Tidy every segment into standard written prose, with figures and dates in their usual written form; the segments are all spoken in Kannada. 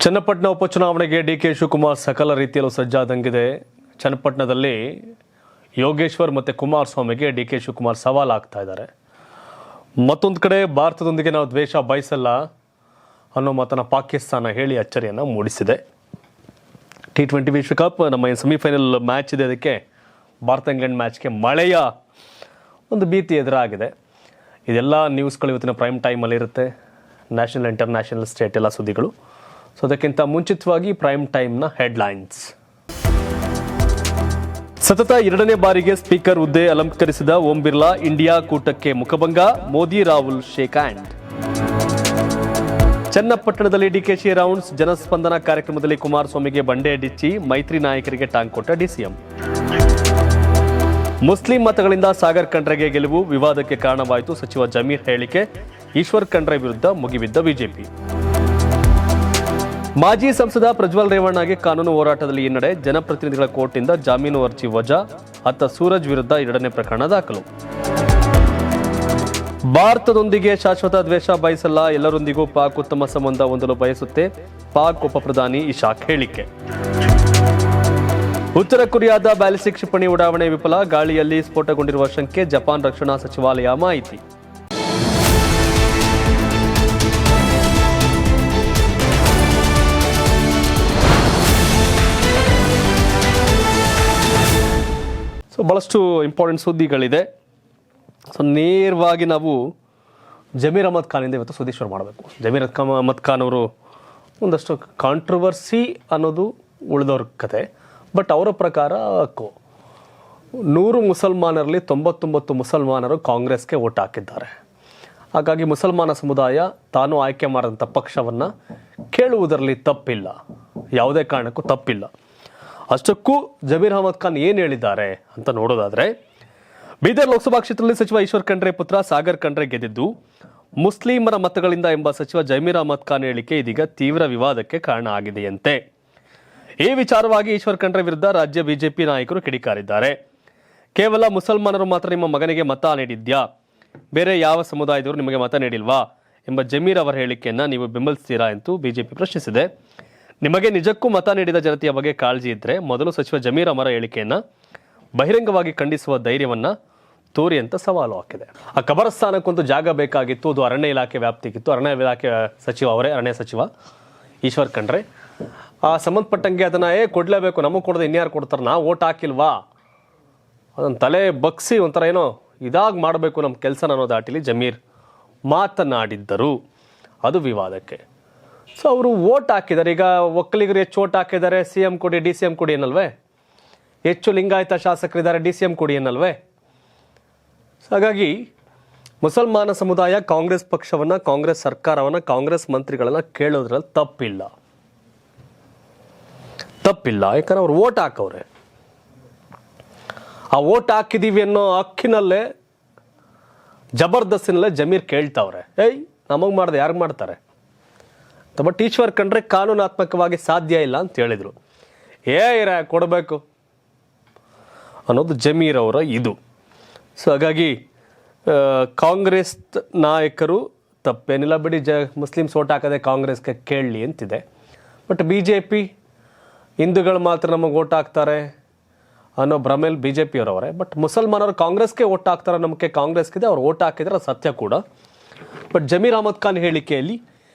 ಚನ್ನಪಟ್ಟಣ ಉಪಚುನಾವಣೆಗೆ ಡಿಕೆ ಶಿವಕುಮಾರ್ ಸಕಲ ರೀತಿಯಲ್ಲೂ ಸಜ್ಜಾದಂಗಿದೆ. ಚನ್ನಪಟ್ಟಣದಲ್ಲಿ ಯೋಗೇಶ್ವರ್ ಮತ್ತು ಕುಮಾರಸ್ವಾಮಿಗೆ ಡಿಕೆ ಶಿವಕುಮಾರ್ ಸವಾಲಾಗ್ತಾ ಇದ್ದಾರೆ. ಮತ್ತೊಂದು ಕಡೆ ಭಾರತದೊಂದಿಗೆ ನಾವು ದ್ವೇಷ ಬಯಸಲ್ಲ ಅನ್ನೋ ಮಾತನ್ನು ಪಾಕಿಸ್ತಾನ ಹೇಳಿ ಅಚ್ಚರಿಯನ್ನು ಮೂಡಿಸಿದೆ. T20 ವಿಶ್ವಕಪ್ ನಮ್ಮ ಸೆಮಿಫೈನಲ್ ಮ್ಯಾಚ್ ಇದೆ, ಅದಕ್ಕೆ ಭಾರತ ಇಂಗ್ಲೆಂಡ್ ಮ್ಯಾಚ್ಗೆ ಮಳೆಯ ಒಂದು ಭೀತಿ ಎದುರಾಗಿದೆ. ಇದೆಲ್ಲ ನ್ಯೂಸ್ಗಳು ಇವತ್ತಿನ ಪ್ರೈಮ್ ಟೈಮಲ್ಲಿ ಇರುತ್ತೆ. ನ್ಯಾಷನಲ್, ಇಂಟರ್ನ್ಯಾಷನಲ್, ಸ್ಟೇಟ್ ಎಲ್ಲ ಸುದ್ದಿಗಳು. ಸೊ ಅದಕ್ಕಿಂತ ಮುಂಚಿತವಾಗಿ ಪ್ರೈಮ್ ಟೈಮ್ನ ಹೆಡ್ಲೈನ್ಸ್. ಸತತ 2ನೇ ಬಾರಿಗೆ ಸ್ಪೀಕರ್ ಹುದ್ದೆ ಅಲಂಕರಿಸಿದ ಓಂ ಬಿರ್ಲಾ ಇಂಡಿಯಾ ಕೂಟಕ್ಕೆ ಮುಖಭಂಗ. Modi Rahul shake hand. ಚನ್ನಪಟ್ಟಣದಲ್ಲಿ ಡಿಕೆಶಿ ರೌಂಡ್ಸ್. ಜನಸ್ಪಂದನ ಕಾರ್ಯಕ್ರಮದಲ್ಲಿ ಕುಮಾರಸ್ವಾಮಿಗೆ ಬಂಡೆ ಡಿಚ್ಚಿ, ಮೈತ್ರಿ ನಾಯಕರಿಗೆ ಟಾಂಗ್ ಕೊಟ್ಟ ಡಿಸಿಎಂ. ಮುಸ್ಲಿಂ ಮತಗಳಿಂದ ಸಾಗರ್ ಖಂಡ್ರೆಗೆ ಗೆಲುವು, ವಿವಾದಕ್ಕೆ ಕಾರಣವಾಯಿತು ಸಚಿವ ಜಮೀರ್ ಹೇಳಿಕೆ. ಈಶ್ವರ್ ಖಂಡ್ರೆ ವಿರುದ್ಧ ಮುಗಿಬಿದ್ದ ಬಿಜೆಪಿ. ಮಾಜಿ ಸಂಸದ ಪ್ರಜ್ವಲ್ ರೇವಣ್ಣಗೆ ಕಾನೂನು ಹೋರಾಟದಲ್ಲಿ ಹಿನ್ನಡೆ. ಜನಪ್ರತಿನಿಧಿಗಳ ಕೋರ್ಟ್ನಿಂದ ಜಾಮೀನು ಅರ್ಜಿ ವಜಾ. ಅತ್ತ ಸೂರಜ್ ವಿರುದ್ಧ 2ನೇ ಪ್ರಕರಣ ದಾಖಲು. ಭಾರತದೊಂದಿಗೆ ಶಾಶ್ವತ ದ್ವೇಷ ಬಯಸಲ್ಲ, ಎಲ್ಲರೊಂದಿಗೂ ಪಾಕ್ ಉತ್ತಮ ಸಂಬಂಧ ಹೊಂದಲು ಬಯಸುತ್ತೆ. ಪಾಕ್ ಉಪ ಪ್ರಧಾನಿ ಇಶಾಕ್ ಹೇಳಿಕೆ. ಉತ್ತರ ಕೊರಿಯಾದ ಬ್ಯಾಲಿಸ್ಟಿಕ್ ಕ್ಷಿಪಣಿ ಉಡಾವಣೆ ವಿಫಲ, ಗಾಳಿಯಲ್ಲಿ ಸ್ಫೋಟಗೊಂಡಿರುವ ಶಂಕೆ. ಜಪಾನ್ ರಕ್ಷಣಾ ಸಚಿವಾಲಯ ಮಾಹಿತಿ. ಸೊ ಭಾಳಷ್ಟು ಇಂಪಾರ್ಟೆಂಟ್ ಸುದ್ದಿಗಳಿದೆ. ಸೊ ನೇರವಾಗಿ ನಾವು ಜಮೀರ್ ಅಹಮದ್ ಖಾನಿಂದ ಇವತ್ತು ಸುದ್ದಿ ಶುರು ಮಾಡಬೇಕು. ಜಮೀರ್ ಅಹಮದ್ ಖಾನ್ ಅವರು ಒಂದಷ್ಟು ಕಾಂಟ್ರವರ್ಸಿ ಅನ್ನೋದು ಉಳಿದವ್ರ ಕತೆ. ಬಟ್ ಅವರ ಪ್ರಕಾರ 100 ಮುಸಲ್ಮಾನರಲ್ಲಿ 99 ಮುಸಲ್ಮಾನರು ಕಾಂಗ್ರೆಸ್ಗೆ ಓಟ್ ಹಾಕಿದ್ದಾರೆ. ಹಾಗಾಗಿ ಮುಸಲ್ಮಾನ ಸಮುದಾಯ ತಾನು ಆಯ್ಕೆ ಮಾಡಿದಂಥ ಪಕ್ಷವನ್ನು ಕೇಳುವುದರಲ್ಲಿ ತಪ್ಪಿಲ್ಲ, ಯಾವುದೇ ಕಾರಣಕ್ಕೂ ತಪ್ಪಿಲ್ಲ. ಅಷ್ಟಕ್ಕೂ ಜಮೀರ್ ಅಹಮದ್ ಖಾನ್ ಏನು ಹೇಳಿದ್ದಾರೆ ಅಂತ ನೋಡೋದಾದ್ರೆ, ಬೀದರ್ ಲೋಕಸಭಾ ಕ್ಷೇತ್ರದಲ್ಲಿ ಸಚಿವ ಈಶ್ವರ್ ಖಂಡ್ರೆ ಪುತ್ರ ಸಾಗರ್ ಖಂಡ್ರೆ ಗೆದ್ದಿದ್ದು ಮುಸ್ಲಿಮರ ಮತಗಳಿಂದ ಎಂಬ ಸಚಿವ ಜಮೀರ್ ಅಹಮದ್ ಖಾನ್ ಹೇಳಿಕೆ ಇದೀಗ ತೀವ್ರ ವಿವಾದಕ್ಕೆ ಕಾರಣ ಆಗಿದೆಯಂತೆ. ಈ ವಿಚಾರವಾಗಿ ಈಶ್ವರ್ ಖಂಡ್ರೆ ವಿರುದ್ಧ ರಾಜ್ಯ ಬಿಜೆಪಿ ನಾಯಕರು ಕಿಡಿಕಾರಿದ್ದಾರೆ. ಕೇವಲ ಮುಸಲ್ಮಾನರು ಮಾತ್ರ ನಿಮ್ಮ ಮಗನಿಗೆ ಮತ ನೀಡಿದ್ಯಾ, ಬೇರೆ ಯಾವ ಸಮುದಾಯದವರು ನಿಮಗೆ ಮತ ನೀಡಿಲ್ವಾ ಎಂಬ ಜಮೀರ್ ಅವರ ಹೇಳಿಕೆಯನ್ನ ನೀವು ಬೆಂಬಲಿಸ್ತೀರಾ ಎಂದು ಬಿಜೆಪಿ ಪ್ರಶ್ನಿಸಿದೆ. ನಿಮಗೆ ನಿಜಕ್ಕೂ ಮತ ನೀಡಿದ ಜನತೆಯ ಬಗ್ಗೆ ಕಾಳಜಿ ಇದ್ದರೆ ಮೊದಲು ಸಚಿವ ಜಮೀರ್ ಅವರ ಹೇಳಿಕೆಯನ್ನ ಬಹಿರಂಗವಾಗಿ ಖಂಡಿಸುವ ಧೈರ್ಯವನ್ನ ತೋರಿ ಅಂತ ಸವಾಲು ಹಾಕಿದೆ. ಆ ಕಬರಸ್ಥಾನಕ್ಕೊಂದು ಜಾಗ ಬೇಕಾಗಿತ್ತು, ಅದು ಅರಣ್ಯ ಇಲಾಖೆ ವ್ಯಾಪ್ತಿಗಿತ್ತು. ಅರಣ್ಯ ಇಲಾಖೆ ಸಚಿವ ಅವರೇ, ಅರಣ್ಯ ಸಚಿವ ಈಶ್ವರ್ ಖಂಡ್ರೆ. ಆ ಸಂಬಂಧಪಟ್ಟಂಗೆ ಅದನ್ನ ಕೊಡಲೇಬೇಕು, ನಮಗೆ ಕೊಡದೆ ಇನ್ಯಾರು ಕೊಡ್ತಾರೆ, ನಾವು ಓಟ್ ಹಾಕಿಲ್ವಾ, ಅದನ್ನು ತಲೆ ಬಗ್ಸಿ ಒಂಥರ ಏನೋ ಇದಾಗಿ ಮಾಡಬೇಕು ನಮ್ಮ ಕೆಲಸ ಅನ್ನೋ ದಾಟಿಲಿ ಜಮೀರ್ ಮಾತನಾಡಿದ್ದರು. ಅದು ವಿವಾದಕ್ಕೆ. ಸೊ ಅವರು ಓಟ್ ಹಾಕಿದ್ದಾರೆ. ಈಗ ಒಕ್ಕಲಿಗರು ಹೆಚ್ಚು ಓಟ್ ಹಾಕಿದ್ದಾರೆ, CM ಕೊಡಿ DCM ಕೊಡಿ ಏನಲ್ವೇ. ಹೆಚ್ಚು ಲಿಂಗಾಯತ ಶಾಸಕರಿದ್ದಾರೆ, DCM ಕೊಡಿ ಏನಲ್ವೇ. ಹಾಗಾಗಿ ಮುಸಲ್ಮಾನ ಸಮುದಾಯ ಕಾಂಗ್ರೆಸ್ ಪಕ್ಷವನ್ನು, ಕಾಂಗ್ರೆಸ್ ಸರ್ಕಾರವನ್ನು, ಕಾಂಗ್ರೆಸ್ ಮಂತ್ರಿಗಳನ್ನ ಕೇಳೋದ್ರಲ್ಲಿ ತಪ್ಪಿಲ್ಲ. ಯಾಕಂದ್ರೆ ಅವ್ರು ಓಟ್ ಹಾಕವ್ರೆ. ಆ ಓಟ್ ಹಾಕಿದೀವಿ ಅನ್ನೋ ಹಕ್ಕಿನಲ್ಲೇ, ಜಬರ್ದಸ್ತಿನಲ್ಲೇ ಜಮೀರ್ ಕೇಳ್ತಾವ್ರೆ, ನಮಗೆ ಮಾಡ್ದೆ ಯಾರಿಗೆ ಮಾಡ್ತಾರೆ. ಬಟ್ ಈಶ್ವರ್ ಖಂಡ್ರೆ ಕಾನೂನಾತ್ಮಕವಾಗಿ ಸಾಧ್ಯ ಇಲ್ಲ ಅಂತ ಹೇಳಿದರು. ಕೊಡಬೇಕು ಅನ್ನೋದು ಜಮೀರ್ ಅವರ ಇದು. ಸೊ ಹಾಗಾಗಿ ಕಾಂಗ್ರೆಸ್ ನಾಯಕರು ತಪ್ಪೇನಿಲ್ಲ ಬಿಡಿ, ಮುಸ್ಲಿಮ್ಸ್ ಓಟ್ ಹಾಕದೆ ಕಾಂಗ್ರೆಸ್ಗೆ ಕೇಳಲಿ ಅಂತಿದೆ. ಬಟ್ BJP ಹಿಂದೂಗಳು ಮಾತ್ರ ನಮಗೆ ಓಟ್ ಹಾಕ್ತಾರೆ ಅನ್ನೋ ಭ್ರಮೇಲಿ BJP ಅವರವರೇ. ಬಟ್ ಮುಸಲ್ಮಾನರು ಕಾಂಗ್ರೆಸ್ಗೆ ಓಟ್ ಹಾಕ್ತಾರೆ, ನಮಗೆ ಕಾಂಗ್ರೆಸ್ಗಿದೆ, ಅವ್ರು ಓಟ್ ಹಾಕಿದ್ರೆ ಸತ್ಯ ಕೂಡ. ಬಟ್ ಜಮೀರ್ ಅಹಮದ್ ಖಾನ್ ಹೇಳಿಕೆಯಲ್ಲಿ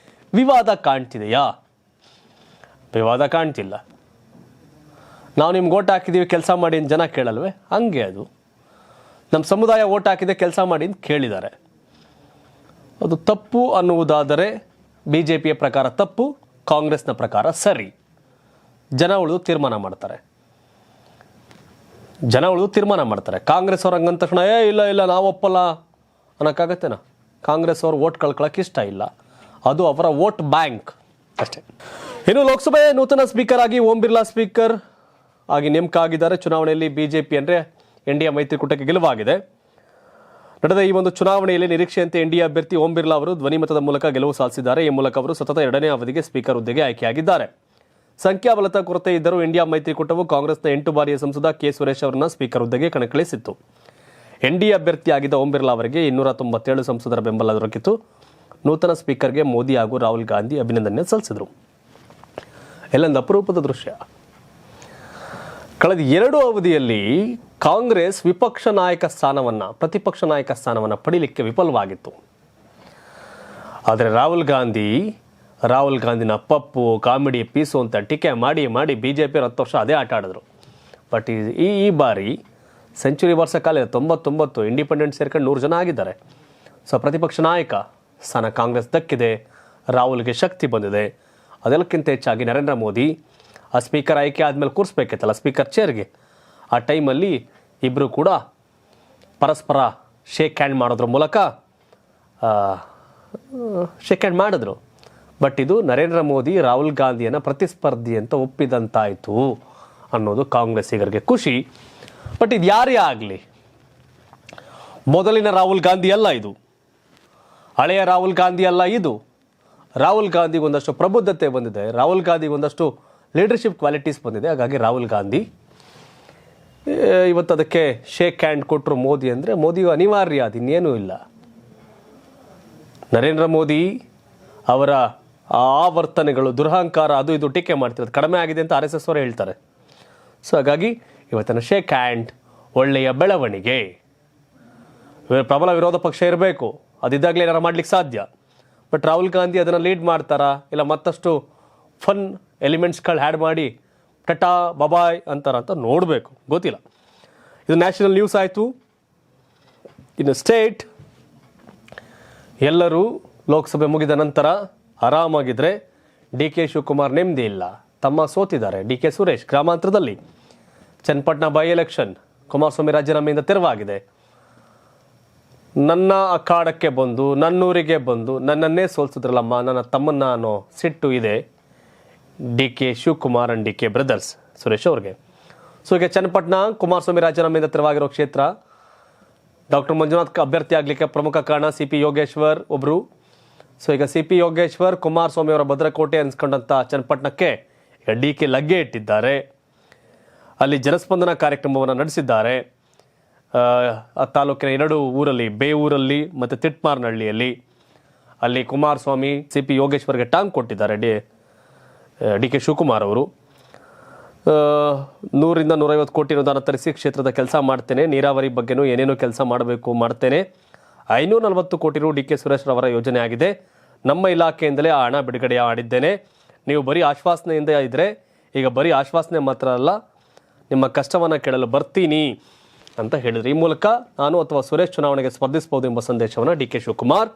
ವಿವಾದ ಕಾಣ್ತಿದೆಯಾ? ವಿವಾದ ಕಾಣ್ತಿಲ್ಲ. ನಾವು ನಿಮ್ಗೆ ಓಟ್ ಹಾಕಿದ್ದೀವಿ ಕೆಲಸ ಮಾಡಿ ಅಂತ ಜನ ಕೇಳಲ್ವೇ, ಹಂಗೆ ಅದು ನಮ್ಮ ಸಮುದಾಯ ಓಟ್ ಹಾಕಿದೆ ಕೆಲಸ ಮಾಡಿ ಅಂತ ಕೇಳಿದ್ದಾರೆ. ಅದು ತಪ್ಪು ಅನ್ನುವುದಾದರೆ BJPಯ ಪ್ರಕಾರ ತಪ್ಪು, ಕಾಂಗ್ರೆಸ್ನ ಪ್ರಕಾರ ಸರಿ. ಜನ ಉಳಿದು ತೀರ್ಮಾನ ಮಾಡ್ತಾರೆ. ಕಾಂಗ್ರೆಸ್ ಅವ್ರು ಹಂಗಂದ ತಕ್ಷಣ ಇಲ್ಲ ನಾವು ಒಪ್ಪಲ್ಲ ಅನ್ನೋಕ್ಕಾಗತ್ತೇನ? ಕಾಂಗ್ರೆಸ್ ಅವ್ರು ಓಟ್ ಕಳ್ಕೊಳ್ಳೋಕೆ ಇಷ್ಟ ಇಲ್ಲ, ಅದು ಅವರ ವೋಟ್ ಬ್ಯಾಂಕ್ ಅಷ್ಟೇ. ಇನ್ನು ಲೋಕಸಭೆ ನೂತನ ಸ್ಪೀಕರ್ ಆಗಿ ಓಂ ಬಿರ್ಲಾ ಸ್ಪೀಕರ್ ಆಗಿ ನೇಮಕ ಆಗಿದ್ದಾರೆ. ಚುನಾವಣೆಯಲ್ಲಿ BJP ಅಂದರೆ NDA ಮೈತ್ರಿಕೂಟಕ್ಕೆ ಗೆಲುವಾಗಿದೆ. ನಡೆದ ಈ ಒಂದು ಚುನಾವಣೆಯಲ್ಲಿ ನಿರೀಕ್ಷೆಯಂತೆ NDA ಅಭ್ಯರ್ಥಿ ಓಂ ಬಿರ್ಲಾ ಅವರು ಧ್ವನಿಮತದ ಮೂಲಕ ಗೆಲುವು ಸಾಧಿಸಿದ್ದಾರೆ. ಈ ಮೂಲಕ ಅವರು ಸತತ 2ನೇ ಅವಧಿಗೆ ಸ್ಪೀಕರ್ ಹುದ್ದೆಗೆ ಆಯ್ಕೆಯಾಗಿದ್ದಾರೆ. ಸಂಖ್ಯಾಬಲದ ಕೊರತೆ ಇದ್ದರೂ NDA ಮೈತ್ರಿಕೂಟವು ಕಾಂಗ್ರೆಸ್ನ 8 ಬಾರಿಯ ಸಂಸದ K ಸುರೇಶ್ ಅವರನ್ನ ಸ್ಪೀಕರ್ ಹುದ್ದೆಗೆ ಕಣಕ್ಕಿಳಿಸಿತ್ತು. NDA ಅಭ್ಯರ್ಥಿಯಾಗಿದ್ದ ಓಂ ಬಿರ್ಲಾ ಅವರಿಗೆ 297 ಸಂಸದರ ಬೆಂಬಲ ದೊರಕಿತು. ನೂತನ ಸ್ಪೀಕರ್ಗೆ ಮೋದಿ ಹಾಗೂ ರಾಹುಲ್ ಗಾಂಧಿ ಅಭಿನಂದನೆ ಸಲ್ಲಿಸಿದರು. ಎಲ್ಲೊಂದು ಅಪರೂಪದ ದೃಶ್ಯ. ಕಳೆದ 2 ಅವಧಿಯಲ್ಲಿ ಕಾಂಗ್ರೆಸ್ ವಿಪಕ್ಷ ನಾಯಕ ಸ್ಥಾನವನ್ನು, ಪ್ರತಿಪಕ್ಷ ನಾಯಕ ಸ್ಥಾನವನ್ನು ಪಡೀಲಿಕ್ಕೆ ವಿಫಲವಾಗಿತ್ತು. ಆದರೆ ರಾಹುಲ್ ಗಾಂಧಿನ ಪಪ್ಪು ಕಾಮಿಡಿ ಪೀಸು ಅಂತ ಟೀಕೆ ಮಾಡಿ ಮಾಡಿ BJP 10 ವರ್ಷ ಅದೇ ಆಟ ಆಡಿದ್ರು. ಬಟ್ ಈ ಬಾರಿ ಸೆಂಚುರಿ ವರ್ಷ ಕಾಲ 99 ಇಂಡಿಪೆಂಡೆಂಟ್ ಸೇರ್ಕೊಂಡು 100 ಜನ ಆಗಿದ್ದಾರೆ. ಸೊ ಪ್ರತಿಪಕ್ಷ ನಾಯಕ ಸ್ಥಾನ ಕಾಂಗ್ರೆಸ್ ದಕ್ಕಿದೆ, ರಾಹುಲ್ಗೆ ಶಕ್ತಿ ಬಂದಿದೆ. ಅದೆಲ್ಲಕ್ಕಿಂತ ಹೆಚ್ಚಾಗಿ ನರೇಂದ್ರ ಮೋದಿ ಆ ಸ್ಪೀಕರ್ ಆಯ್ಕೆ ಆದಮೇಲೆ ಕೂರಿಸ್ಬೇಕಿತ್ತಲ್ಲ ಸ್ಪೀಕರ್ ಚೇರ್ಗೆ, ಆ ಟೈಮಲ್ಲಿ ಇಬ್ಬರು ಕೂಡ ಪರಸ್ಪರ ಶೇಕ್ ಹ್ಯಾಂಡ್ ಮಾಡೋದ್ರ ಮೂಲಕ ಶೇಕ್ ಹ್ಯಾಂಡ್ ಮಾಡಿದ್ರು. ಬಟ್ ಇದು ನರೇಂದ್ರ ಮೋದಿ ರಾಹುಲ್ ಗಾಂಧಿಯನ್ನು ಪ್ರತಿಸ್ಪರ್ಧಿ ಅಂತ ಒಪ್ಪಿದಂತಾಯಿತು ಅನ್ನೋದು ಕಾಂಗ್ರೆಸ್ಸಿಗರಿಗೆ ಖುಷಿ. ಬಟ್ ಇದು ಯಾರೇ ಆಗಲಿ, ಮೊದಲಿನ ರಾಹುಲ್ ಗಾಂಧಿ ಅಲ್ಲ ಇದು, ಹಳೆಯ ರಾಹುಲ್ ಗಾಂಧಿ ಅಲ್ಲ ಇದು. ರಾಹುಲ್ ಗಾಂಧಿಗೆ ಒಂದಷ್ಟು ಪ್ರಬುದ್ಧತೆ ಬಂದಿದೆ, ರಾಹುಲ್ ಗಾಂಧಿಗೆ ಒಂದಷ್ಟು ಲೀಡರ್ಶಿಪ್ ಕ್ವಾಲಿಟೀಸ್ ಬಂದಿದೆ. ಹಾಗಾಗಿ ರಾಹುಲ್ ಗಾಂಧಿ ಇವತ್ತು ಅದಕ್ಕೆ ಶೇಕ್ ಹ್ಯಾಂಡ್ ಕೊಟ್ಟರು ಮೋದಿ ಅಂದರೆ ಮೋದಿಯು ಅನಿವಾರ್ಯ, ಅದು ಇನ್ನೇನೂ ಇಲ್ಲ. ನರೇಂದ್ರ ಮೋದಿ ಅವರ ಆವರ್ತನೆಗಳು, ದುರಹಂಕಾರ, ಅದು ಇದು ಟೀಕೆ ಮಾಡ್ತಿರೋದು ಕಡಿಮೆ ಆಗಿದೆ ಅಂತ RSS ಅವರು ಹೇಳ್ತಾರೆ. ಸೊ ಹಾಗಾಗಿ ಇವತ್ತಿನ ಶೇಕ್ ಹ್ಯಾಂಡ್ ಒಳ್ಳೆಯ ಬೆಳವಣಿಗೆ. ಪ್ರಬಲ ವಿರೋಧ ಪಕ್ಷ ಇರಬೇಕು, ಅದಿದ್ದಾಗಲೇ ಏನಾರು ಮಾಡ್ಲಿಕ್ಕೆ ಸಾಧ್ಯ. ಬಟ್ ರಾಹುಲ್ ಗಾಂಧಿ ಅದನ್ನು ಲೀಡ್ ಮಾಡ್ತಾರಾ, ಇಲ್ಲ ಮತ್ತಷ್ಟು ಫನ್ ಎಲಿಮೆಂಟ್ಸ್ಗಳು ಆ್ಯಡ್ ಮಾಡಿ ಟಟಾ ಬಬಾಯ್ ಅಂತಾರಂತ ನೋಡಬೇಕು, ಗೊತ್ತಿಲ್ಲ. ಇದು ನ್ಯಾಷನಲ್ ನ್ಯೂಸ್ ಆಯಿತು. ಇನ್ನು ಸ್ಟೇಟ್ ಎಲ್ಲರೂ ಲೋಕಸಭೆ ಮುಗಿದ ನಂತರ ಆರಾಮಾಗಿದ್ದರೆ DK ಶಿವಕುಮಾರ್ ನೆಮ್ಮದಿ ಇಲ್ಲ. ತಮ್ಮ ಸೋತಿದ್ದಾರೆ DK ಸುರೇಶ್ ಗ್ರಾಮಾಂತರದಲ್ಲಿ. ಚನ್ನಪಟ್ಟಣ ಬೈ ಎಲೆಕ್ಷನ್ ಕುಮಾರಸ್ವಾಮಿ ರಾಜೀನಾಮೆಯಿಂದ ತೆರವಾಗಿದೆ. ನನ್ನ ಅಖಾಡಕ್ಕೆ ಬಂದು ನನ್ನೂರಿಗೆ ಬಂದು ನನ್ನನ್ನೇ ಸೋಲ್ಸಿದ್ರಲ್ಲಮ್ಮ ನನ್ನ ತಮ್ಮನ್ನ ಅನ್ನೋ ಸಿಟ್ಟು ಇದೆ DK Shivakumar and DK brothers Suresh ಅವ್ರಿಗೆ. ಸೊ ಈಗ ಚನ್ನಪಟ್ಟಣ ಕುಮಾರಸ್ವಾಮಿ ರಾಜೀನಾಮೆಯಿಂದ ತೆರವಾಗಿರೋ ಕ್ಷೇತ್ರ. ಡಾಕ್ಟರ್ ಮಂಜುನಾಥ್ ಅಭ್ಯರ್ಥಿ ಆಗಲಿಕ್ಕೆ ಪ್ರಮುಖ ಕಾರಣ CP ಯೋಗೇಶ್ವರ್ ಒಬ್ಬರು. ಸೊ ಈಗ CP ಯೋಗೇಶ್ವರ್ ಕುಮಾರಸ್ವಾಮಿ ಅವರ ಭದ್ರಕೋಟೆ ಅನ್ಸ್ಕೊಂಡಂಥ ಚನ್ನಪಟ್ಟಣಕ್ಕೆ ಈಗ DK ಲಗ್ಗೆ ಇಟ್ಟಿದ್ದಾರೆ. ಅಲ್ಲಿ ಜನಸ್ಪಂದನ ಕಾರ್ಯಕ್ರಮವನ್ನು ನಡೆಸಿದ್ದಾರೆ. ಆ ತಾಲೂಕಿನ 2 ಊರಲ್ಲಿ, ಬೇವೂರಲ್ಲಿ ಮತ್ತು ತಿಟ್ಮಾರ್ನಹಳ್ಳಿಯಲ್ಲಿ. ಅಲ್ಲಿ ಕುಮಾರಸ್ವಾಮಿ CP ಯೋಗೇಶ್ವರ್ಗೆ ಟಾಂಗ್ ಕೊಟ್ಟಿದ್ದಾರೆ DK ಶಿವಕುಮಾರ್ ಅವರು. 100ರಿಂದ 150 ಕೋಟಿ ಅನುದಾನ ತರಿಸಿ ಕ್ಷೇತ್ರದ ಕೆಲಸ ಮಾಡ್ತೇನೆ, ನೀರಾವರಿ ಬಗ್ಗೆನೂ ಏನೇನೋ ಕೆಲಸ ಮಾಡಬೇಕು ಮಾಡ್ತೇನೆ. 540 ಕೋಟಿ ರು DK ಸುರೇಶ್ ರವರ ಯೋಜನೆ ಆಗಿದೆ. ನಮ್ಮ ಇಲಾಖೆಯಿಂದಲೇ ಆ ಹಣ ಬಿಡುಗಡೆ ಮಾಡಿದ್ದೇನೆ. ನೀವು ಬರೀ ಆಶ್ವಾಸನೆಯಿಂದ ಇದ್ದರೆ, ಈಗ ಬರೀ ಆಶ್ವಾಸನೆ ಮಾತ್ರ ಅಲ್ಲ, ನಿಮ್ಮ ಕಷ್ಟವನ್ನು ಕೇಳಲು ಬರ್ತೀನಿ ಅಂತ ಹೇಳಿದ್ರು. ಈ ಮೂಲಕ ನಾನು ಅಥವಾ ಸುರೇಶ್ ಚುನಾವಣೆಗೆ ಸ್ಪರ್ಧಿಸಬಹುದು ಎಂಬ ಸಂದೇಶವನ್ನು DK ಶಿವಕುಮಾರ್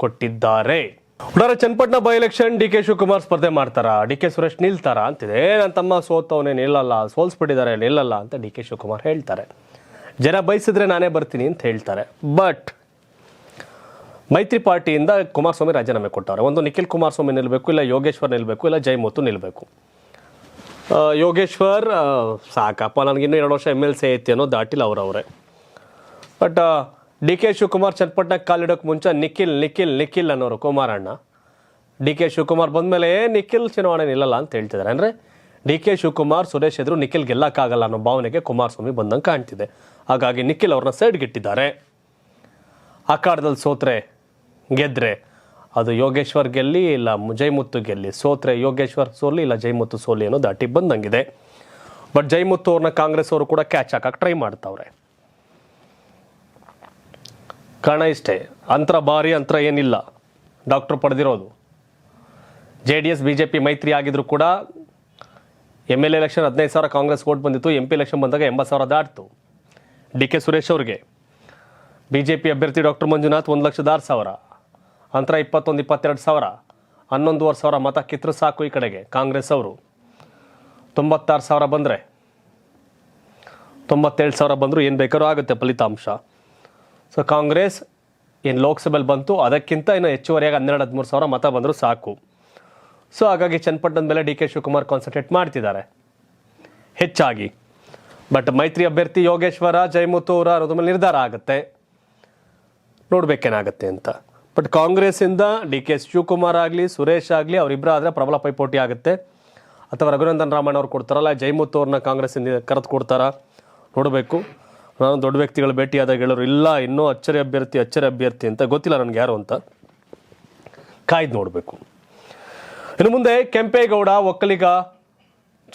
ಕೊಟ್ಟಿದ್ದಾರೆ. ಒಟ್ಟಾರೆ Channapatna by election DK Shivakumar ಸ್ಪರ್ಧೆ ಮಾಡ್ತಾರಾ, DK ಸುರೇಶ್ ನಿಲ್ತಾರಾ ಅಂತಿದೆ. ನನ್ನ ತಮ್ಮ ಸೋತವನೇ ನಿಲ್ಲಲ್ಲ, ಸೋಲ್ಸ್ಬಿಟ್ಟಿದ್ದಾರೆ ನಿಲ್ಲಲ್ಲ ಅಂತ DK ಶಿವಕುಮಾರ್ ಹೇಳ್ತಾರೆ. ಜನ ಬಯಸಿದ್ರೆ ನಾನೇ ಬರ್ತೀನಿ ಅಂತ ಹೇಳ್ತಾರೆ. ಬಟ್ ಮೈತ್ರಿ ಪಾರ್ಟಿಯಿಂದ ಕುಮಾರಸ್ವಾಮಿ ರಾಜೀನಾಮೆ ಕೊಟ್ಟವ್ರೆ. ಒಂದು ನಿಖಿಲ್ ಕುಮಾರಸ್ವಾಮಿ ನಿಲ್ಲಬೇಕು, ಇಲ್ಲ ಯೋಗೇಶ್ವರ್ ನಿಲ್ಲಬೇಕು, ಇಲ್ಲ ಜಯಮುತ್ತು ನಿಲ್ಲಬೇಕು. ಯೋಗೇಶ್ವರ್ ಸಾಕಪ್ಪ ನನಗಿನ್ನೂ 2 ವರ್ಷ MLC ಐತಿ ಅನ್ನೋ ದಾಟಿಲ್ಲ ಅವರವರೇ. ಬಟ್ DK ಶಿವಕುಮಾರ್ ಚನ್ನಪಟ್ಟಣಕ್ಕೆ ಕಾಲಿಡೋಕೆ ಮುಂಚೆ ನಿಖಿಲ್ ನಿಖಿಲ್ ನಿಖಿಲ್ ಅನ್ನೋರು ಕುಮಾರಣ್ಣ. DK ಶಿವಕುಮಾರ್ ಬಂದಮೇಲೆ ನಿಖಿಲ್ ಚುನಾವಣೆ ನಿಲ್ಲಲ್ಲ ಅಂತ ಹೇಳ್ತಿದ್ದಾರೆ. ಅಂದರೆ DK ಶಿವಕುಮಾರ್ ಸುರೇಶ್ ಎದುರು ನಿಖಿಲ್ ಗೆಲ್ಲಕ್ಕಾಗಲ್ಲ ಅನ್ನೋ ಭಾವನೆಗೆ ಕುಮಾರಸ್ವಾಮಿ ಬಂದಂಗೆ ಕಾಣ್ತಿದೆ. ಹಾಗಾಗಿ ನಿಖಿಲ್ ಅವ್ರನ್ನ ಸೈಡ್ಗಿಟ್ಟಿದ್ದಾರೆ. ಅಖಾಡದಲ್ಲಿ ಸೋತ್ರೆ ಗೆದ್ರೆ ಅದು ಯೋಗೇಶ್ವರ್ ಗೆಲ್ಲಿ, ಇಲ್ಲ ಜಯಮುತ್ತು ಗೆಲ್ಲಿ. ಸೋತ್ರೆ ಯೋಗೇಶ್ವರ್ ಸೋಲಿ, ಇಲ್ಲ ಜಯಮುತ್ತು ಸೋಲಿ ಅನ್ನೋ ದಾಟಿ ಬಂದಂಗಿದೆ. ಬಟ್ ಜಯಮುತ್ತು ಅವ್ರನ್ನ ಕಾಂಗ್ರೆಸ್ ಅವರು ಕೂಡ ಕ್ಯಾಚ್ ಹಾಕಕ್ಕೆ ಟ್ರೈ ಮಾಡ್ತಾವ್ರೆ. ಕಾರಣ ಇಷ್ಟೇ, ಭಾರಿ ಅಂತರ ಏನಿಲ್ಲ. ಡಾಕ್ಟರ್ ಪಡೆದಿರೋದು JDS BJP ಮೈತ್ರಿ ಆಗಿದ್ರು ಕೂಡ MLA ಎಲೆಕ್ಷನ್ 15,000 ಕಾಂಗ್ರೆಸ್ ಓಟ್ ಬಂದಿತ್ತು. MP ಎಲೆಕ್ಷನ್ ಬಂದಾಗ 80,000 ದಾಟ್ತು DK ಸುರೇಶ್ ಅವ್ರಿಗೆ. BJP ಅಭ್ಯರ್ಥಿ ಡಾಕ್ಟರ್ ಮಂಜುನಾಥ್ 1,06,000, ಅಂತರ 21-22,000, 11,500 ಮತ ಕಿತ್ತರು ಸಾಕು ಈ ಕಡೆಗೆ ಕಾಂಗ್ರೆಸ್ ಅವರು. 96,000 ಬಂದರೆ 97,000 ಬಂದರೂ ಏನು ಬೇಕಾದ್ರೂ ಆಗುತ್ತೆ ಫಲಿತಾಂಶ. ಸೊ ಕಾಂಗ್ರೆಸ್ ಏನು ಲೋಕಸಭೆಯಲ್ಲಿ ಬಂತು, ಅದಕ್ಕಿಂತ ಇನ್ನು ಹೆಚ್ಚುವರಿಯಾಗಿ 12-13,000 ಮತ ಬಂದರೂ ಸಾಕು. ಸೊ ಹಾಗಾಗಿ ಚನ್ನಪಟ್ಟಣದ ಮೇಲೆ DK ಶಿವಕುಮಾರ್ ಕಾನ್ಸಂಟ್ರೇಟ್ ಮಾಡ್ತಿದ್ದಾರೆ ಹೆಚ್ಚಾಗಿ. ಬಟ್ ಮೈತ್ರಿ ಅಭ್ಯರ್ಥಿ ಯೋಗೇಶ್ವರ, ಜಯಮುತ್ತು ಅವರ ಅನ್ನೋದ್ರ ಮೇಲೆ ನಿರ್ಧಾರ ಆಗುತ್ತೆ, ನೋಡ್ಬೇಕೇನಾಗುತ್ತೆ ಅಂತ. ಬಟ್ ಕಾಂಗ್ರೆಸ್ಸಿಂದ DK ಶಿವಕುಮಾರ್ ಆಗಲಿ ಸುರೇಶ್ ಆಗಲಿ ಅವರಿಬ್ಬರ ಆದರೆ ಪ್ರಬಲ ಪೈಪೋಟಿ ಆಗುತ್ತೆ. ಅಥವಾ ರಘುನಂದನ್ ರಾಮಣ್ಣ ಅವ್ರು ಕೊಡ್ತಾರಲ್ಲ, ಜಯಮುತ್ತು ಅವ್ರನ್ನ ಕಾಂಗ್ರೆಸ್ಸಿಂದ ಕರೆದು ಕೊಡ್ತಾರಾ ನೋಡಬೇಕು. ನಾನು ದೊಡ್ಡ ವ್ಯಕ್ತಿಗಳು ಭೇಟಿಯಾದಾಗ ಹೇಳೋರು ಇಲ್ಲ ಇನ್ನೂ ಅಚ್ಚರಿ ಅಭ್ಯರ್ಥಿ ಅಂತ, ಗೊತ್ತಿಲ್ಲ ನನಗೆ ಯಾರು ಅಂತ, ಕಾಯ್ದು ನೋಡಬೇಕು. ಇನ್ನು ಮುಂದೆ ಕೆಂಪೇಗೌಡ ಒಕ್ಕಲಿಗ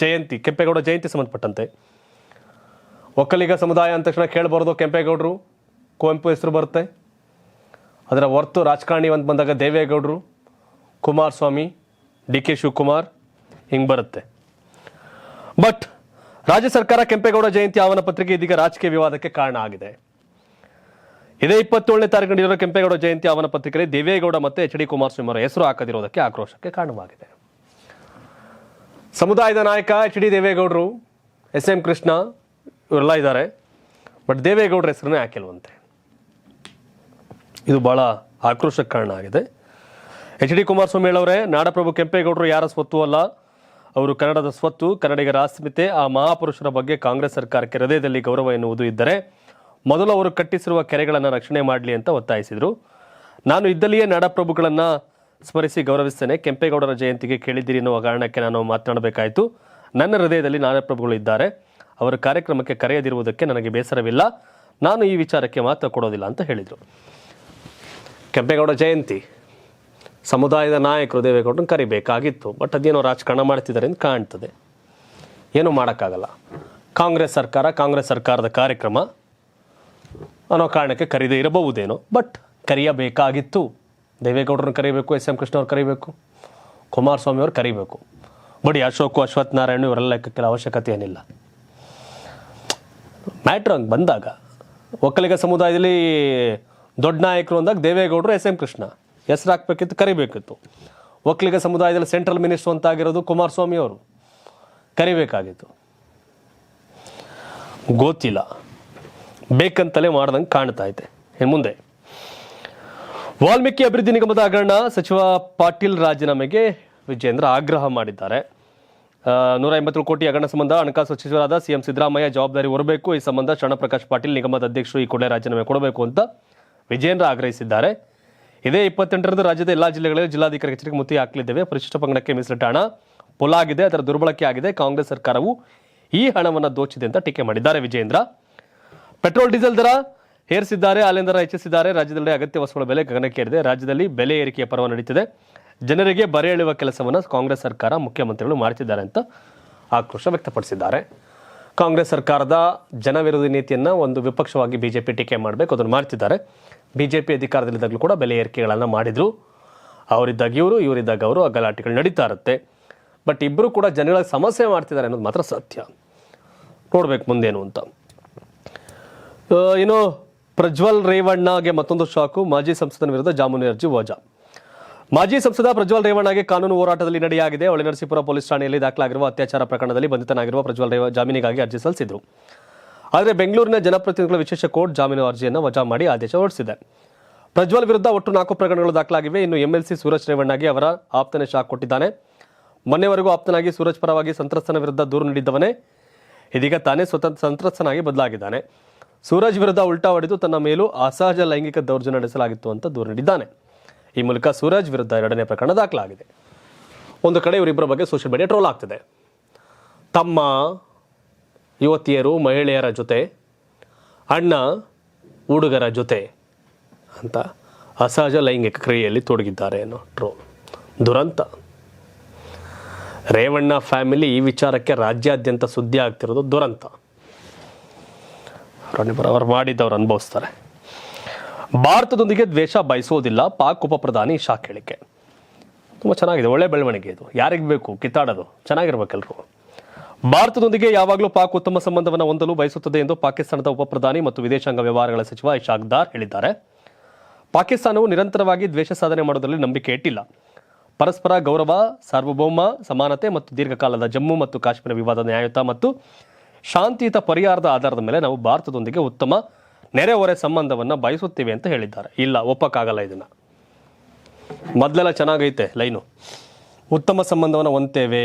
ಜಯಂತಿ, ಕೆಂಪೇಗೌಡ ಜಯಂತಿ ಸಂಬಂಧಪಟ್ಟಂತೆ ಒಕ್ಕಲಿಗ ಸಮುದಾಯ ಅಂದ ತಕ್ಷಣ ಕೇಳಬಾರ್ದು ಕೆಂಪೇಗೌಡರು, ಕುವೆಂಪು ಹೆಸರು ಬರುತ್ತೆ. ಅದರ ಹೊರತು ರಾಜಕಾರಣಿ ಅಂತ ಬಂದಾಗ ದೇವೇಗೌಡರು, ಕುಮಾರಸ್ವಾಮಿ, ಡಿ.ಕೆ. ಶಿವಕುಮಾರ್ ಹಿಂಗೆ ಬರುತ್ತೆ. ಬಟ್ ರಾಜ್ಯ ಸರ್ಕಾರ ಕೆಂಪೇಗೌಡ ಜಯಂತಿ ಆಹ್ವಾನ ಪತ್ರಿಕೆ ಇದೀಗ ರಾಜಕೀಯ ವಿವಾದಕ್ಕೆ ಕಾರಣ ಆಗಿದೆ. ಇದೇ 27ನೇ ತಾರೀಕು ನಡೆದಿರೋ ಕೆಂಪೇಗೌಡ ಜಯಂತಿ ಆಹ್ವಾನ ಪತ್ರಿಕೆಯಲ್ಲಿ ದೇವೇಗೌಡ ಮತ್ತು ಎಚ್.ಡಿ. ಕುಮಾರಸ್ವಾಮಿ ಅವರ ಹೆಸರು ಹಾಕದಿರೋದಕ್ಕೆ ಆಕ್ರೋಶಕ್ಕೆ ಕಾರಣವಾಗಿದೆ. ಸಮುದಾಯದ ನಾಯಕ ಎಚ್.ಡಿ. ದೇವೇಗೌಡರು, ಎಸ್.ಎಂ. ಕೃಷ್ಣ ಇವರೆಲ್ಲ ಇದ್ದಾರೆ. ಬಟ್ ದೇವೇಗೌಡರ ಹೆಸರನ್ನೇ ಹಾಕಿಲ್ವಂತೆ. ಇದು ಬಹಳ ಆಕ್ರೋಶಕ್ಕೆ ಕಾರಣ ಆಗಿದೆ. ಎಚ್.ಡಿ. ಕುಮಾರಸ್ವಾಮಿ ಹೇಳವ್ರೆ, ನಾಡಪ್ರಭು ಕೆಂಪೇಗೌಡರು ಯಾರ ಸ್ವತ್ತು ಅಲ್ಲ, ಅವರು ಕನ್ನಡದ ಸ್ವತ್ತು, ಕನ್ನಡಿಗರ ಅಸ್ಮಿತೆ. ಆ ಮಹಾಪುರುಷರ ಬಗ್ಗೆ ಕಾಂಗ್ರೆಸ್ ಸರ್ಕಾರಕ್ಕೆ ಹೃದಯದಲ್ಲಿ ಗೌರವ ಎನ್ನುವುದು ಇದ್ದರೆ ಮೊದಲು ಅವರು ಕಟ್ಟಿಸಿರುವ ಕೆರೆಗಳನ್ನು ರಕ್ಷಣೆ ಮಾಡಲಿ ಅಂತ ಒತ್ತಾಯಿಸಿದರು. ನಾನು ಇದ್ದಲ್ಲಿಯೇ ನಾಡಪ್ರಭುಗಳನ್ನು ಸ್ಮರಿಸಿ ಗೌರವಿಸ್ತೇನೆ. ಕೆಂಪೇಗೌಡರ ಜಯಂತಿಗೆ ಕೇಳಿದ್ದೀರಿ ಎನ್ನುವ ಕಾರಣಕ್ಕೆ ನಾನು ಮಾತನಾಡಬೇಕಾಯಿತು. ನನ್ನ ಹೃದಯದಲ್ಲಿ ನಾಡಪ್ರಭುಗಳು ಇದ್ದಾರೆ. ಅವರ ಕಾರ್ಯಕ್ರಮಕ್ಕೆ ಕರೆಯದಿರುವುದಕ್ಕೆ ನನಗೆ ಬೇಸರವಿಲ್ಲ. ನಾನು ಈ ವಿಚಾರಕ್ಕೆ ಮಾತ್ರ ಕೊಡೋದಿಲ್ಲ ಅಂತ ಹೇಳಿದರು. ಕೆಂಪೇಗೌಡ ಜಯಂತಿ ಸಮುದಾಯದ ನಾಯಕರು ದೇವೇಗೌಡರನ್ನು ಕರಿಬೇಕಾಗಿತ್ತು. ಬಟ್ ಅದೇನೋ ರಾಜಕಾರಣ ಮಾಡ್ತಿದ್ದಾರೆ ಅಂತ ಕಾಣ್ತದೆ. ಏನೂ ಮಾಡೋಕ್ಕಾಗಲ್ಲ. ಕಾಂಗ್ರೆಸ್ ಸರ್ಕಾರದ ಕಾರ್ಯಕ್ರಮ ಅನ್ನೋ ಕಾರಣಕ್ಕೆ ಕರೀದೇ ಇರಬಹುದೇನೋ. ಬಟ್ ಕರೆಯಬೇಕಾಗಿತ್ತು. ದೇವೇಗೌಡರನ್ನು ಕರಿಬೇಕು, ಎಸ್.ಎಂ. ಕೃಷ್ಣ ಅವ್ರು ಕರಿಬೇಕು, ಕುಮಾರಸ್ವಾಮಿ ಅವ್ರು ಕರಿಬೇಕು. ಬಡಿ ಅಶೋಕ್, ಅಶ್ವಥ್ ನಾರಾಯಣ ಇವರೆಲ್ಲ ಲೆಕ್ಕಕ್ಕೆಲ್ಲ ಅವಶ್ಯಕತೆ ಏನಿಲ್ಲ. ಮ್ಯಾಟ್ರ್ ಹಂಗೆ ಬಂದಾಗ ಒಕ್ಕಲಿಗ ಸಮುದಾಯದಲ್ಲಿ ದೊಡ್ಡ ನಾಯಕರು ಅಂದಾಗ ದೇವೇಗೌಡರು, ಎಸ್.ಎಂ. ಕೃಷ್ಣ ಹೆಸರು ಹಾಕ್ಬೇಕಿತ್ತು, ಕರಿಬೇಕಿತ್ತು. ಒಕ್ಕಲಿಗ ಸಮುದಾಯದಲ್ಲಿ ಸೆಂಟ್ರಲ್ ಮಿನಿಸ್ಟರ್ ಅಂತಾಗಿರೋದು ಕುಮಾರಸ್ವಾಮಿ ಅವರು, ಕರಿಬೇಕಾಗಿತ್ತು. ಗೊತ್ತಿಲ್ಲ, ಬೇಕಂತಲೇ ಮಾಡ್ದಂಗೆ ಕಾಣ್ತಾ ಐತೆ. ಇನ್ನು ಮುಂದೆ ವಾಲ್ಮೀಕಿ ಅಭಿವೃದ್ಧಿ ನಿಗಮದ ಹಗರಣ, ಸಚಿವ ಪಾಟೀಲ್ ರಾಜೀನಾಮೆಗೆ ವಿಜೇಂದ್ರ ಆಗ್ರಹ ಮಾಡಿದ್ದಾರೆ. 150 ಕೋಟಿ ಹಗರಣ ಸಂಬಂಧ ಹಣಕಾಸು ಸಚಿವರಾದ ಸಿಎಂ ಸಿದ್ದರಾಮಯ್ಯ ಜವಾಬ್ದಾರಿ ಹೊರಬೇಕು. ಈ ಸಂಬಂಧ ಶರಣಪ್ರಕಾಶ್ ಪಾಟೀಲ್ ನಿಗಮದ ಅಧ್ಯಕ್ಷರು ಈ ಕೂಡಲೇ ರಾಜೀನಾಮೆ ಕೊಡಬೇಕು ಅಂತ ವಿಜೇಂದ್ರ ಆಗ್ರಹಿಸಿದ್ದಾರೆ. ಇದೇ 28ರಂದು ರಾಜ್ಯದ ಎಲ್ಲಾ ಜಿಲ್ಲೆಗಳಲ್ಲಿ ಜಿಲ್ಲಾಧಿಕಾರಿ ಕಚೇರಿಗೆ ಮುತ್ತಿಗೆ ಹಾಕಲಿದ್ದೇವೆ. ಪರಿಶಿಷ್ಟ ಪಂಗಡಕ್ಕೆ ಮೀಸಲಿಟ್ಟ ಹಣ ಪೊಲಾಗಿದೆ, ಅದರ ದುರ್ಬಳಕೆ ಆಗಿದೆ. ಕಾಂಗ್ರೆಸ್ ಸರ್ಕಾರವು ಈ ಹಣವನ್ನು ದೋಚಿದೆ ಅಂತ ಟೀಕೆ ಮಾಡಿದ್ದಾರೆ ವಿಜೇಂದ್ರ. ಪೆಟ್ರೋಲ್ ಡೀಸೆಲ್ ದರ ಏರಿಸಿದ್ದಾರೆ, ಹಾಲಿನ ದರ ಹೆಚ್ಚಿಸಿದ್ದಾರೆ. ರಾಜ್ಯದಲ್ಲಿ ಅಗತ್ಯ ವಸ್ತುಗಳ ಬೆಲೆ ಗಗನಕ್ಕೇರಿದೆ. ರಾಜ್ಯದಲ್ಲಿ ಬೆಲೆ ಏರಿಕೆಯ ಪರ್ವ ನಡೀತಿದೆ. ಜನರಿಗೆ ಬರೆ ಎಳೆಯುವ ಕೆಲಸವನ್ನು ಕಾಂಗ್ರೆಸ್ ಸರ್ಕಾರ, ಮುಖ್ಯಮಂತ್ರಿಗಳು ಮಾಡ್ತಿದ್ದಾರೆ ಅಂತ ಆಕ್ರೋಶ ವ್ಯಕ್ತಪಡಿಸಿದ್ದಾರೆ. ಕಾಂಗ್ರೆಸ್ ಸರ್ಕಾರದ ಜನವಿರೋಧಿ ನೀತಿಯನ್ನು ಒಂದು ವಿಪಕ್ಷವಾಗಿ ಬಿಜೆಪಿ ಟೀಕೆ ಮಾಡಬೇಕು, ಅದನ್ನು ಮಾಡ್ತಿದ್ದಾರೆ. ಬಿಜೆಪಿ ಅಧಿಕಾರದಲ್ಲಿದ್ದಾಗಲೂ ಕೂಡ ಬೆಲೆ ಏರಿಕೆಗಳನ್ನು ಮಾಡಿದ್ರು. ಅವರಿದ್ದಾಗ ಇವರು, ಇವರಿದ್ದಾಗ ಅವರು, ಆ ಗಲಾಟೆಗಳು ನಡೀತಾ ಇರುತ್ತೆ. ಬಟ್ ಇಬ್ಬರು ಕೂಡ ಜನಗಳಿಗೆ ಸಮಸ್ಯೆ ಮಾಡ್ತಿದ್ದಾರೆ ಅನ್ನೋದು ಮಾತ್ರ ಸತ್ಯ. ನೋಡ್ಬೇಕು ಮುಂದೇನು ಅಂತ. ಇನ್ನು ಪ್ರಜ್ವಲ್ ರೇವಣ್ಣಗೆ ಮತ್ತೊಂದು ಶಾಕು. ಮಾಜಿ ಸಂಸದನ ವಿರುದ್ಧ ಜಾಮೀನು ಅರ್ಜಿ ವಜಾ. ಮಾಜಿ ಸಂಸದ ಪ್ರಜ್ವಲ್ ರೇವಣ್ಣಗೆ ಕಾನೂನು ಹೋರಾಟದಲ್ಲಿ ನಡೆಯಾಗಿದೆ. ಹೊಳೆನರಸೀಪುರ ಪೊಲೀಸ್ ಠಾಣೆಯಲ್ಲಿ ದಾಖಲಾಗಿರುವ ಅತ್ಯಾಚಾರ ಪ್ರಕರಣದಲ್ಲಿ ಬಂಧಿತನಾಗಿರುವ ಪ್ರಜ್ವಲ್ ಜಾಮೀನಿಗಾಗಿ ಅರ್ಜಿ ಸಲ್ಲಿಸಿದ್ರು. ಆದರೆ ಬೆಂಗಳೂರಿನ ಜನಪ್ರತಿನಿಧಿಗಳ ವಿಶೇಷ ಕೋರ್ಟ್ ಜಾಮೀನು ಅರ್ಜಿಯನ್ನು ವಜಾ ಮಾಡಿ ಆದೇಶ ಹೊರಡಿಸಿದೆ. ಪ್ರಜ್ವಲ್ ವಿರುದ್ಧ ಒಟ್ಟು 4 ಪ್ರಕರಣಗಳು ದಾಖಲಾಗಿವೆ. ಇನ್ನು ಎಂಎಲ್ಸಿ ಸೂರಜ್ ರೇವಣ್ಣಗೆ ಅವರ ಆಪ್ತನೇ ಶಾಕ್ ಕೊಟ್ಟಿದ್ದಾನೆ. ಮೊನ್ನೆವರೆಗೂ ಆಪ್ತನಾಗಿ ಸೂರಜ್ ಪರವಾಗಿ ಸಂತ್ರಸ್ತನ ವಿರುದ್ಧ ದೂರು ನೀಡಿದ್ದವನೇ ಇದೀಗ ತಾನೇ ಸ್ವತಂತ್ರ ಸಂತ್ರಸ್ತನಾಗಿ ಬದಲಾಗಿದ್ದಾನೆ. ಸೂರಜ್ ವಿರುದ್ಧ ಉಲ್ಟಾ ಹೊಡೆದು ತನ್ನ ಮೇಲೂ ಅಸಹಜ ಲೈಂಗಿಕ ದೌರ್ಜನ್ಯ ನಡೆಸಲಾಗಿತ್ತು ಅಂತ ದೂರು ನೀಡಿದ್ದಾನೆ. ಈ ಮೂಲಕ ಸೂರಜ್ ವಿರುದ್ಧ 2ನೇ ಪ್ರಕರಣ ದಾಖಲಾಗಿದೆ. ಒಂದು ಕಡೆ ಇವರಿಬ್ಬರ ಬಗ್ಗೆ ಸೋಷಿಯಲ್ ಮೀಡಿಯಾ ಟ್ರೋಲ್ ಆಗ್ತಿದೆ. ತಮ್ಮ ಯುವತಿಯರು ಮಹಿಳೆಯರ ಜೊತೆ, ಅಣ್ಣ ಹುಡುಗರ ಜೊತೆ ಅಂತ ಅಸಹಜ ಲೈಂಗಿಕ ಕ್ರಿಯೆಯಲ್ಲಿ ತೊಡಗಿದ್ದಾರೆ ಅನ್ನೋ ಟ್ರೋಲ್. ದುರಂತ. ರೇವಣ್ಣ ಫ್ಯಾಮಿಲಿ ಈ ವಿಚಾರಕ್ಕೆ ರಾಜ್ಯಾದ್ಯಂತ ಸುದ್ದಿ ಆಗ್ತಿರೋದು ದುರಂತ. ಅವ್ರು ಮಾಡಿದ್ದವ್ರು ಅನುಭವಿಸ್ತಾರೆ. ಭಾರತದೊಂದಿಗೆ ದ್ವೇಷ ಬಯಸೋದಿಲ್ಲ, ಪಾಕ್ ಉಪ ಪ್ರಧಾನಿ ಶಾಕ್ ಹೇಳಿಕೆ. ತುಂಬ ಚೆನ್ನಾಗಿದೆ, ಒಳ್ಳೆ ಬೆಳವಣಿಗೆ ಇದು. ಯಾರಿಗೆ ಬೇಕು ಕಿತ್ತಾಡೋದು? ಚೆನ್ನಾಗಿರ್ಬೇಕೆಲ್ಲರೂ. ಭಾರತದೊಂದಿಗೆ ಯಾವಾಗಲೂ ಪಾಕ್ ಉತ್ತಮ ಸಂಬಂಧವನ್ನು ಹೊಂದಲು ಬಯಸುತ್ತದೆ ಎಂದು ಪಾಕಿಸ್ತಾನದ ಉಪ ಪ್ರಧಾನಿ ಮತ್ತು ವಿದೇಶಾಂಗ ವ್ಯವಹಾರಗಳ ಸಚಿವ ಇಶಾಕ್ ದಾರ್ ಹೇಳಿದ್ದಾರೆ. ಪಾಕಿಸ್ತಾನವು ನಿರಂತರವಾಗಿ ದ್ವೇಷ ಸಾಧನೆ ಮಾಡೋದರಲ್ಲಿ ನಂಬಿಕೆ ಇಟ್ಟಿಲ್ಲ. ಪರಸ್ಪರ ಗೌರವ, ಸಾರ್ವಭೌಮ, ಸಮಾನತೆ ಮತ್ತು ದೀರ್ಘಕಾಲದ ಜಮ್ಮು ಮತ್ತು ಕಾಶ್ಮೀರ ವಿವಾದ ನ್ಯಾಯಯುತ ಮತ್ತು ಶಾಂತಿಯುತ ಪರಿಹಾರದ ಆಧಾರದ ಮೇಲೆ ನಾವು ಭಾರತದೊಂದಿಗೆ ಉತ್ತಮ ನೆರೆಹೊರೆ ಸಂಬಂಧವನ್ನು ಬಯಸುತ್ತೇವೆ ಅಂತ ಹೇಳಿದ್ದಾರೆ. ಇಲ್ಲ, ಒಪ್ಪಕ್ಕಾಗಲ್ಲ ಇದನ್ನು. ಮೊದಲೆಲ್ಲ ಚೆನ್ನಾಗೈತೆ ಲೈನು, ಉತ್ತಮ ಸಂಬಂಧವನ್ನು ಹೊಂದ್ತೇವೆ,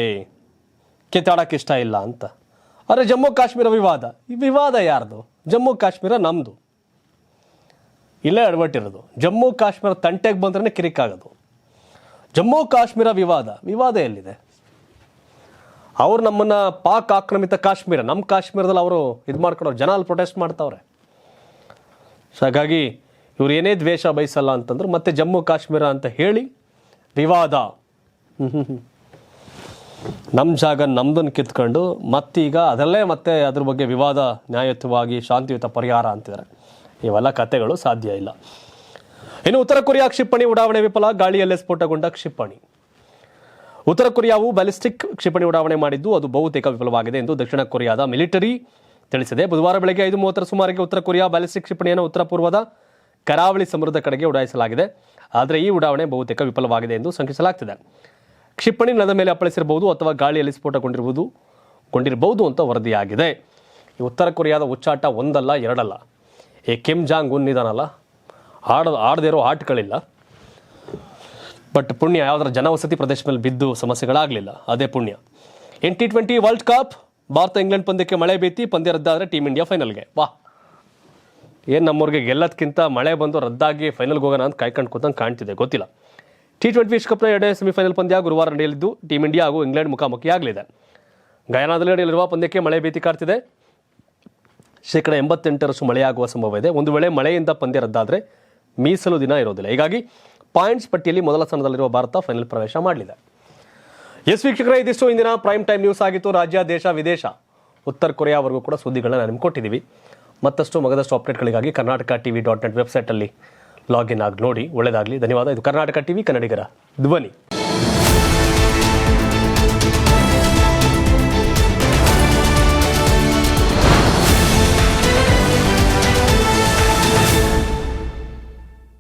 ಕಿತ್ತಾಡಕ್ಕೆ ಇಷ್ಟ ಇಲ್ಲ ಅಂತ. ಆದರೆ ಜಮ್ಮು ಕಾಶ್ಮೀರ ವಿವಾದ, ಈ ವಿವಾದ ಯಾರ್ದು? ಜಮ್ಮು ಕಾಶ್ಮೀರ ನಮ್ಮದು. ಇಲ್ಲೇ ಅಡವಟ್ಟಿರೋದು. ಜಮ್ಮು ಕಾಶ್ಮೀರ ತಂಟೆಗೆ ಬಂದ್ರೆ ಕಿರಿಕಾಗೋದು. ಜಮ್ಮು ಕಾಶ್ಮೀರ ವಿವಾದ ಎಲ್ಲಿದೆ? ಅವ್ರು ನಮ್ಮನ್ನು ಪಾಕ್ ಆಕ್ರಮಿತ ಕಾಶ್ಮೀರ, ನಮ್ಮ ಕಾಶ್ಮೀರದಲ್ಲಿ ಅವರು ಇದು ಮಾಡ್ಕೊಂಡವ್ರು, ಜನ ಅಲ್ಲಿ ಪ್ರೊಟೆಸ್ಟ್ ಮಾಡ್ತಾವ್ರೆ. ಸೊ ಹಾಗಾಗಿ ಇವ್ರು ಏನೇ ದ್ವೇಷ ಬಯಸಲ್ಲ ಅಂತಂದ್ರು ಮತ್ತೆ ಜಮ್ಮು ಕಾಶ್ಮೀರ ಅಂತ ಹೇಳಿ ವಿವಾದ ನಮ್ಮ ಜಾಗ ನಮ್ದನ್ನು ಕಿತ್ಕೊಂಡು ಮತ್ತೀಗ ಅದರಲ್ಲೇ ಮತ್ತೆ ಅದ್ರ ಬಗ್ಗೆ ವಿವಾದ ನ್ಯಾಯಯುತವಾಗಿ ಶಾಂತಿಯುತ ಪರಿಹಾರ ಅಂತಿದ್ದಾರೆ. ಇವೆಲ್ಲ ಕಥೆಗಳು ಸಾಧ್ಯ ಇಲ್ಲ. ಇನ್ನು ಉತ್ತರ ಕೊರಿಯಾ ಕ್ಷಿಪಣಿ ಉಡಾವಣೆ ವಿಫಲ, ಗಾಳಿಯಲ್ಲೇ ಸ್ಫೋಟಗೊಂಡ ಕ್ಷಿಪಣಿ. ಉತ್ತರ ಕೊರಿಯಾವು ಬ್ಯಾಲಿಸ್ಟಿಕ್ ಕ್ಷಿಪಣಿ ಉಡಾವಣೆ ಮಾಡಿದ್ದು ಅದು ಬಹುತೇಕ ವಿಫಲವಾಗಿದೆ ಎಂದು ದಕ್ಷಿಣ ಕೊರಿಯಾದ ಮಿಲಿಟರಿ ತಿಳಿಸಿದೆ. ಬುಧವಾರ ಬೆಳಗ್ಗೆ 5:30 ಸುಮಾರಿಗೆ ಉತ್ತರ ಕೊರಿಯಾ ಬ್ಯಾಲಿಸ್ಟಿಕ್ ಕ್ಷಿಪಣಿಯನ್ನು ಉತ್ತರ ಪೂರ್ವದ ಕರಾವಳಿ ಸಮುದ್ರದ ಕಡೆಗೆ ಉಡಾಯಿಸಲಾಗಿದೆ. ಆದರೆ ಈ ಉಡಾವಣೆ ಬಹುತೇಕ ವಿಫಲವಾಗಿದೆ ಎಂದು ಶಂಕಿಸಲಾಗ್ತಿದೆ. ಕ್ಷಿಪಣಿ ನೆಲದ ಮೇಲೆ ಅಪ್ಪಳಿಸಿರಬಹುದು ಅಥವಾ ಗಾಳಿಯಲ್ಲಿ ಸ್ಫೋಟಗೊಂಡಿರಬಹುದು ಅಂತ ವರದಿಯಾಗಿದೆ. ಈ ಉತ್ತರ ಕೊರಿಯಾದ ಉಚ್ಚಾಟ ಒಂದಲ್ಲ ಎರಡಲ್ಲ. ಈ ಕಿಮ್ ಜಾಂಗ್ ಉನ್ ಇದಾನಲ್ಲ, ಆಡದೇ ಇರೋ ಆಟಗಳಿಲ್ಲ. ಬಟ್ ಪುಣ್ಯ ಯಾವುದರ ಜನವಸತಿ ಪ್ರದೇಶದಲ್ಲಿ ಬಿದ್ದು ಸಮಸ್ಯೆಗಳಾಗಲಿಲ್ಲ, ಅದೇ ಪುಣ್ಯ. T20 world cup Bharat England ಪಂದ್ಯಕ್ಕೆ ಮಳೆ ಬೀತಿ, ಪಂದ್ಯ ರದ್ದಾದರೆ ಟೀಮ್ ಇಂಡಿಯಾ ಫೈನಲ್ಗೆ. ವಾಹ್, ಏನು ನಮ್ಮೂರಿಗೆ ಗೆಲ್ಲೋದಕ್ಕಿಂತ ಮಳೆ ಬಂದು ರದ್ದಾಗಿ ಫೈನಲ್ಗೆ ಹೋಗೋಣ ಅಂತ ಕಾಯ್ಕೊಂಡು ಕೂತಂಗೆ ಕಾಣ್ತಿದೆ, ಗೊತ್ತಿಲ್ಲ. T20 ವಿಶ್ವಕಪ್ನ 2ನೇ ಸೆಮಿಫೈನಲ್ ಪಂದ್ಯ ಗುರುವಾರ ನಡೆಯಲಿದ್ದು ಟೀಮ್ ಇಂಡಿಯಾ ಹಾಗೂ ಇಂಗ್ಲೆಂಡ್ ಮುಖಾಮುಖಿಯಾಗಲಿದೆ. ಗಯಾನಾದಲ್ಲಿ ನಡೆಯಲಿರುವ ಪಂದ್ಯಕ್ಕೆ ಮಳೆ ಭೀತಿ ಕಾಡ್ತಿದೆ. 88% ಮಳೆಯಾಗುವ ಸಂಭವ ಇದೆ. ಒಂದು ವೇಳೆ ಮಳೆಯಿಂದ ಪಂದ್ಯ ರದ್ದಾದರೆ ಮೀಸಲು ದಿನ ಇರೋದಿಲ್ಲ. ಹೀಗಾಗಿ ಪಾಯಿಂಟ್ಸ್ ಪಟ್ಟಿಯಲ್ಲಿ ಮೊದಲ ಸ್ಥಾನದಲ್ಲಿರುವ ಭಾರತ ಫೈನಲ್ ಪ್ರವೇಶ ಮಾಡಲಿದೆ. ಎಸ್ ವೀಕ್ಷಕರೇ, ಇದಿಷ್ಟು ಇಂದಿನ ಪ್ರೈಮ್ ಟೈಮ್ ನ್ಯೂಸ್ ಆಗಿತ್ತು. ರಾಜ್ಯ, ದೇಶ, ವಿದೇಶ, ಉತ್ತರ ಕೊರಿಯಾವರೆಗೂ ಕೂಡ ಸುದ್ದಿಗಳನ್ನ ನಿಮ್ಗೆ ಕೊಟ್ಟಿದ್ದೀವಿ. ಮತ್ತಷ್ಟು ಮಗದಷ್ಟು ಅಪ್ಡೇಟ್ಗಳಿಗಾಗಿ karnataka.tv.net ವೆಬ್ಸೈಟಲ್ಲಿ ಲಾಗಿನ್ ಆಗಿ ನೋಡಿ. ಒಳ್ಳೆಯದಾಗಲಿ. ಧನ್ಯವಾದ. ಇದು ಕರ್ನಾಟಕ ಟಿವಿ, ಕನ್ನಡಿಗರ ಧ್ವನಿ.